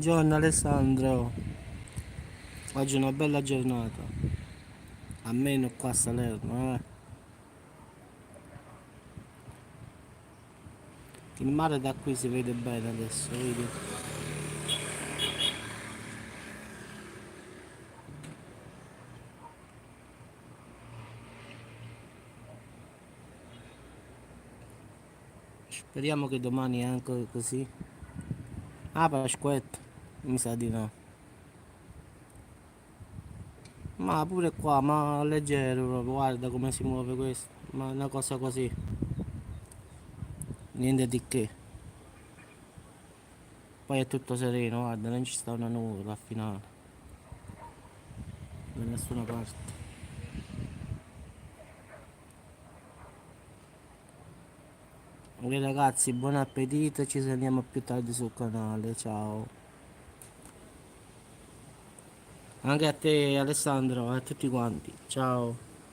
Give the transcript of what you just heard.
Buongiorno Alessandro, oggi è una bella giornata, almeno qua a Salerno, eh. Il mare da qui si vede bene adesso, vedi? Speriamo che domani è anche così. Ah, Pasquetta, mi sa di no. Ma pure qua, ma leggero proprio, guarda come si muove questo, ma una cosa così, niente di che. Poi è tutto sereno, guarda, non ci sta una nuvola al finale, da nessuna parte. Ok ragazzi, buon appetito, ci sentiamo più tardi sul canale, ciao. Anche a te Alessandro, a tutti quanti, ciao.